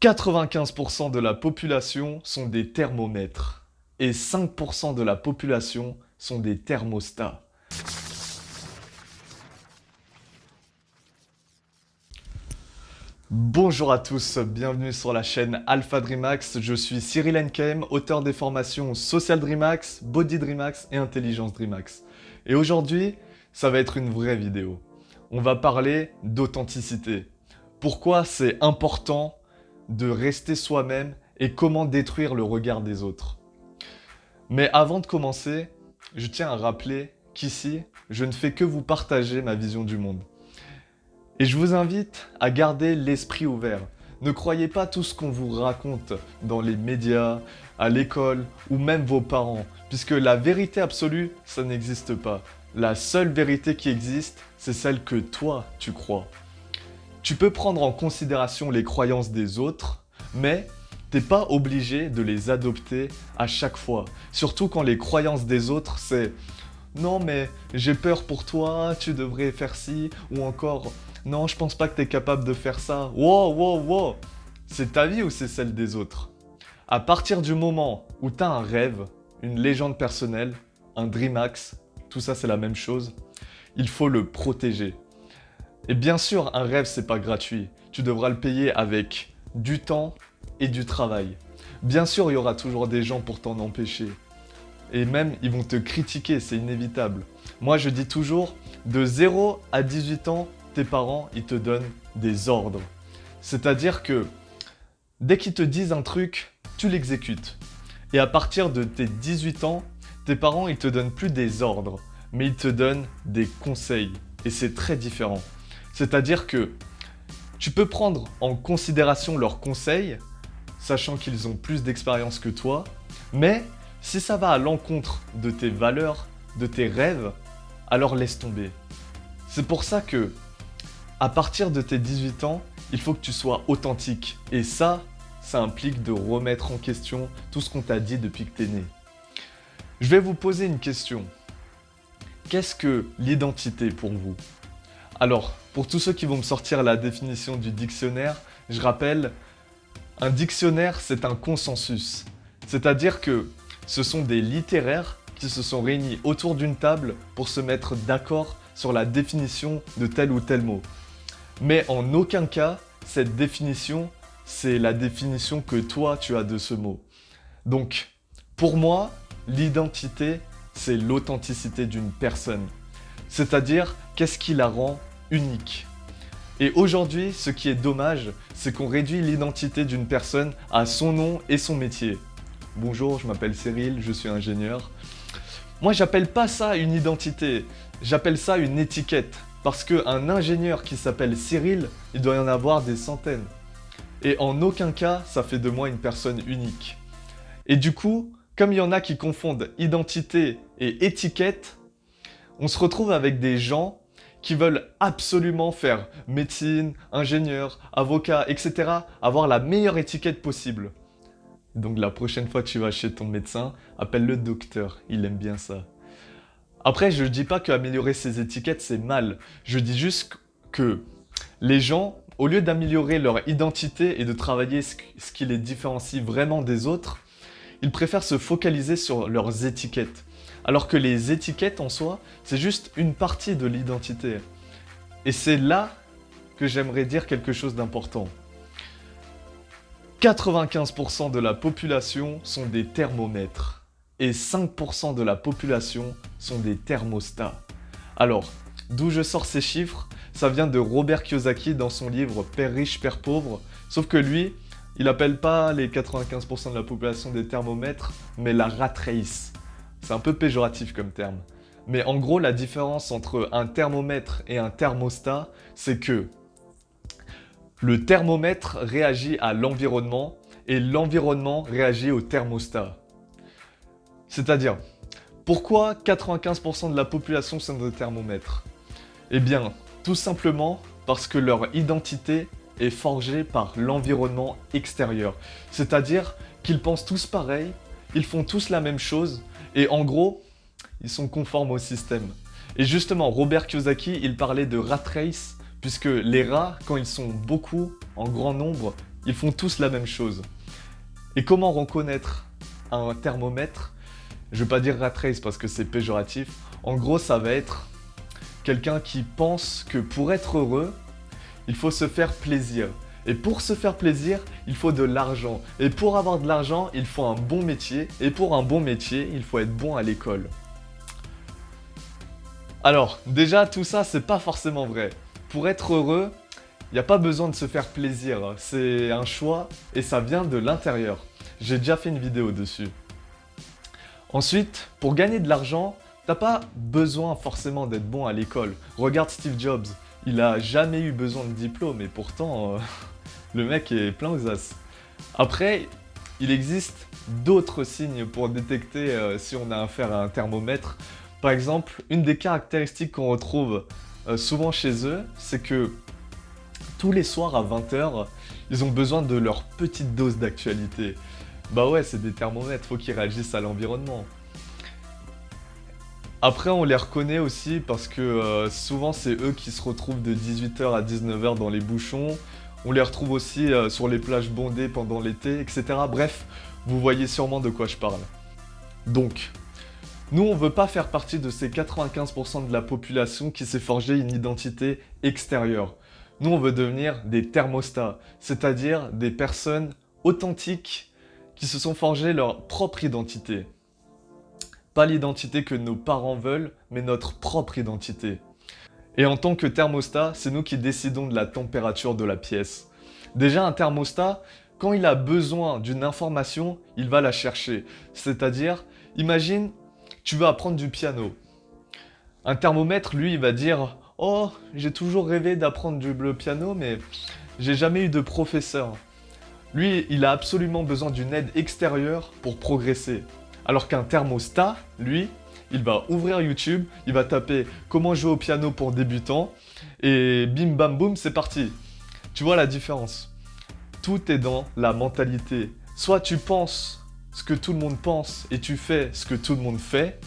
95% de la population sont des thermomètres et 5% de la population sont des thermostats. Bonjour à tous, bienvenue sur la chaîne Alpha DreamHacks. Je suis Cyril NKM, auteur des formations Social DreamHacks, Body DreamHacks et Intelligence DreamHacks. Et aujourd'hui, ça va être une vraie vidéo. On va parler d'authenticité. Pourquoi c'est important de rester soi-même et comment détruire le regard des autres. Mais avant de commencer, je tiens à rappeler qu'ici, je ne fais que vous partager ma vision du monde. Et je vous invite à garder l'esprit ouvert. Ne croyez pas tout ce qu'on vous raconte dans les médias, à l'école ou même vos parents, puisque la vérité absolue, ça n'existe pas. La seule vérité qui existe, c'est celle que toi, tu crois. Tu peux prendre en considération les croyances des autres, mais t'es pas obligé de les adopter à chaque fois. Surtout quand les croyances des autres, c'est « Non mais j'ai peur pour toi, tu devrais faire ci » ou encore « Non, je pense pas que t'es capable de faire ça. » Wow, wow, wow. C'est ta vie ou c'est celle des autres? À partir du moment où t'as un rêve, une légende personnelle, un DreamHacks, tout ça c'est la même chose, il faut le protéger. Et bien sûr, un rêve, c'est pas gratuit. Tu devras le payer avec du temps et du travail. Bien sûr, il y aura toujours des gens pour t'en empêcher. Et même, ils vont te critiquer, c'est inévitable. Moi, je dis toujours, de 0 à 18 ans, tes parents, ils te donnent des ordres. C'est-à-dire que, dès qu'ils te disent un truc, tu l'exécutes. Et à partir de tes 18 ans, tes parents, ils te donnent plus des ordres, mais ils te donnent des conseils. Et c'est très différent. C'est-à-dire que tu peux prendre en considération leurs conseils, sachant qu'ils ont plus d'expérience que toi, mais si ça va à l'encontre de tes valeurs, de tes rêves, alors laisse tomber. C'est pour ça que, à partir de tes 18 ans, il faut que tu sois authentique. Et ça implique de remettre en question tout ce qu'on t'a dit depuis que t'es né. Je vais vous poser une question. Qu'est-ce que l'identité pour vous ? Alors, pour tous ceux qui vont me sortir la définition du dictionnaire, je rappelle, un dictionnaire, c'est un consensus. C'est-à-dire que ce sont des littéraires qui se sont réunis autour d'une table pour se mettre d'accord sur la définition de tel ou tel mot. Mais en aucun cas, cette définition, c'est la définition que toi, tu as de ce mot. Donc, pour moi, l'identité, c'est l'authenticité d'une personne. C'est-à-dire, qu'est-ce qui la rend unique. Et aujourd'hui, ce qui est dommage, c'est qu'on réduit l'identité d'une personne à son nom et son métier. Bonjour, je m'appelle Cyril, je suis ingénieur. Moi, j'appelle pas ça une identité, j'appelle ça une étiquette. Parce qu'un ingénieur qui s'appelle Cyril, il doit y en avoir des centaines. Et en aucun cas, ça fait de moi une personne unique. Et du coup, comme il y en a qui confondent identité et étiquette, on se retrouve avec des gens qui veulent absolument faire médecine, ingénieur, avocat, etc. Avoir la meilleure étiquette possible. Donc la prochaine fois que tu vas chez ton médecin, appelle-le docteur, il aime bien ça. Après, je ne dis pas qu'améliorer ces étiquettes, c'est mal. Je dis juste que les gens, au lieu d'améliorer leur identité et de travailler ce qui les différencie vraiment des autres, ils préfèrent se focaliser sur leurs étiquettes. Alors que les étiquettes en soi, c'est juste une partie de l'identité. Et c'est là que j'aimerais dire quelque chose d'important. 95% de la population sont des thermomètres et 5% de la population sont des thermostats. Alors, d'où je sors ces chiffres? Ça vient de Robert Kiyosaki dans son livre Père riche, Père pauvre, sauf que lui, il appelle pas les 95% de la population des thermomètres, mais la rat race. C'est un peu péjoratif comme terme. Mais en gros, la différence entre un thermomètre et un thermostat, c'est que le thermomètre réagit à l'environnement et l'environnement réagit au thermostat. C'est-à-dire, pourquoi 95% de la population sont des thermomètres? Eh bien, tout simplement parce que leur identité est forgée par l'environnement extérieur. C'est-à-dire qu'ils pensent tous pareil, ils font tous la même chose, et en gros, ils sont conformes au système. Et justement, Robert Kiyosaki, il parlait de rat race, puisque les rats, quand ils sont beaucoup, en grand nombre, ils font tous la même chose. Et comment reconnaître un thermomètre? Je ne vais pas dire rat race parce que c'est péjoratif. En gros, ça va être quelqu'un qui pense que pour être heureux, il faut se faire plaisir. Et pour se faire plaisir, il faut de l'argent. Et pour avoir de l'argent, il faut un bon métier. Et pour un bon métier, il faut être bon à l'école. Alors, déjà, tout ça, c'est pas forcément vrai. Pour être heureux, il n'y a pas besoin de se faire plaisir. C'est un choix et ça vient de l'intérieur. J'ai déjà fait une vidéo dessus. Ensuite, pour gagner de l'argent, t'as pas besoin forcément d'être bon à l'école. Regarde Steve Jobs, il a jamais eu besoin de diplôme et pourtant, le mec est plein aux as. Après, il existe d'autres signes pour détecter si on a affaire à un thermomètre. Par exemple, une des caractéristiques qu'on retrouve souvent chez eux, c'est que tous les soirs à 20 h, ils ont besoin de leur petite dose d'actualité. Bah ouais, c'est des thermomètres, faut qu'ils réagissent à l'environnement. Après, on les reconnaît aussi parce que souvent, c'est eux qui se retrouvent de 18 h à 19 h dans les bouchons. On les retrouve aussi sur les plages bondées pendant l'été, etc. Bref, vous voyez sûrement de quoi je parle. Donc, nous, on veut pas faire partie de ces 95% de la population qui s'est forgé une identité extérieure. Nous, on veut devenir des thermostats, c'est-à-dire des personnes authentiques qui se sont forgés leur propre identité. Pas l'identité que nos parents veulent, mais notre propre identité. Et en tant que thermostat, c'est nous qui décidons de la température de la pièce. Déjà, un thermostat, quand il a besoin d'une information, il va la chercher. C'est-à-dire, imagine, tu veux apprendre du piano. Un thermomètre, lui, il va dire « Oh, j'ai toujours rêvé d'apprendre le piano, mais j'ai jamais eu de professeur. » Lui, il a absolument besoin d'une aide extérieure pour progresser. Alors qu'un thermostat, lui, il va ouvrir YouTube, il va taper « Comment jouer au piano pour débutants » et bim bam boum, c'est parti. Tu vois la différence? Tout est dans la mentalité. Soit tu penses ce que tout le monde pense et tu fais ce que tout le monde fait,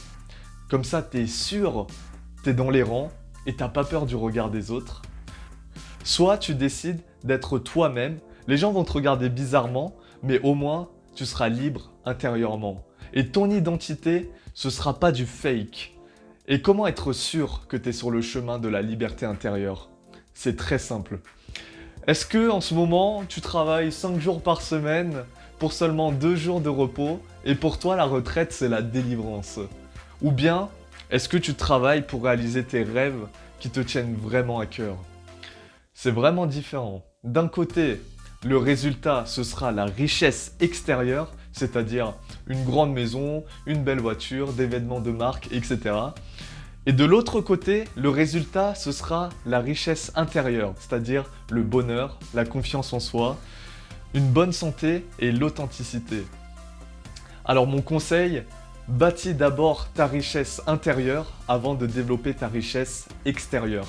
comme ça t'es sûr, t'es dans les rangs et t'as pas peur du regard des autres. Soit tu décides d'être toi-même. Les gens vont te regarder bizarrement, mais au moins, tu seras libre intérieurement. Et ton identité, ce sera pas du fake. Et comment être sûr que tu es sur le chemin de la liberté intérieure? C'est très simple. Est-ce que en ce moment, tu travailles 5 jours par semaine pour seulement 2 jours de repos et pour toi, la retraite, c'est la délivrance? Ou bien, est-ce que tu travailles pour réaliser tes rêves qui te tiennent vraiment à cœur? C'est vraiment différent. D'un côté, le résultat, ce sera la richesse extérieure, c'est-à-dire une grande maison, une belle voiture, des vêtements de marque, etc. Et de l'autre côté, le résultat, ce sera la richesse intérieure, c'est-à-dire le bonheur, la confiance en soi, une bonne santé et l'authenticité. Alors mon conseil, bâtis d'abord ta richesse intérieure avant de développer ta richesse extérieure.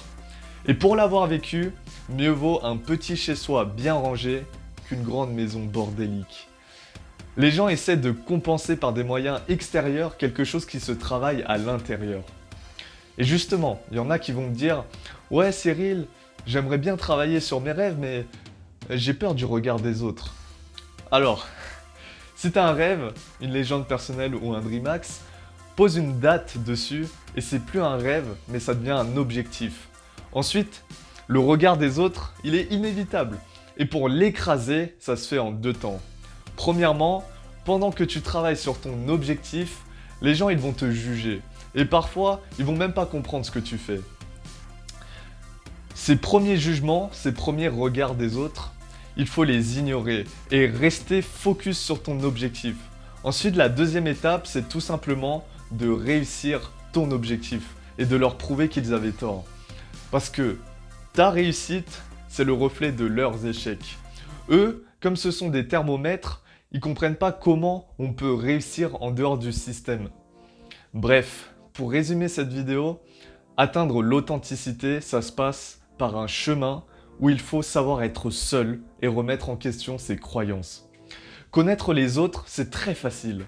Et pour l'avoir vécu, mieux vaut un petit chez-soi bien rangé qu'une grande maison bordélique. Les gens essaient de compenser par des moyens extérieurs quelque chose qui se travaille à l'intérieur. Et justement, il y en a qui vont me dire « Ouais Cyril, j'aimerais bien travailler sur mes rêves, mais j'ai peur du regard des autres. » Alors, si tu as un rêve, une légende personnelle ou un Dreamax, pose une date dessus et c'est plus un rêve, mais ça devient un objectif. Ensuite, le regard des autres, il est inévitable. Et pour l'écraser, ça se fait en 2 temps. Premièrement, pendant que tu travailles sur ton objectif, les gens ils vont te juger. Et parfois, ils vont même pas comprendre ce que tu fais. Ces premiers jugements, ces premiers regards des autres, il faut les ignorer et rester focus sur ton objectif. Ensuite, la deuxième étape, c'est tout simplement de réussir ton objectif et de leur prouver qu'ils avaient tort. Parce que ta réussite, c'est le reflet de leurs échecs. Eux, comme ce sont des thermomètres, ils comprennent pas comment on peut réussir en dehors du système. Bref, pour résumer cette vidéo, atteindre l'authenticité, ça se passe par un chemin où il faut savoir être seul et remettre en question ses croyances. Connaître les autres, c'est très facile.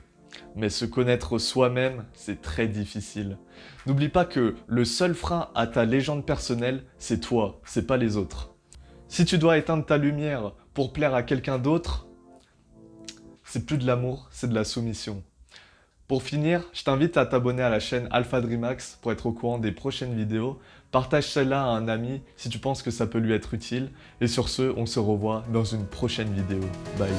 Mais se connaître soi-même, c'est très difficile. N'oublie pas que le seul frein à ta légende personnelle, c'est toi, c'est pas les autres. Si tu dois éteindre ta lumière pour plaire à quelqu'un d'autre, c'est plus de l'amour, c'est de la soumission. Pour finir, je t'invite à t'abonner à la chaîne Alpha DreamHacks pour être au courant des prochaines vidéos. Partage celle-là à un ami si tu penses que ça peut lui être utile. Et sur ce, on se revoit dans une prochaine vidéo. Bye.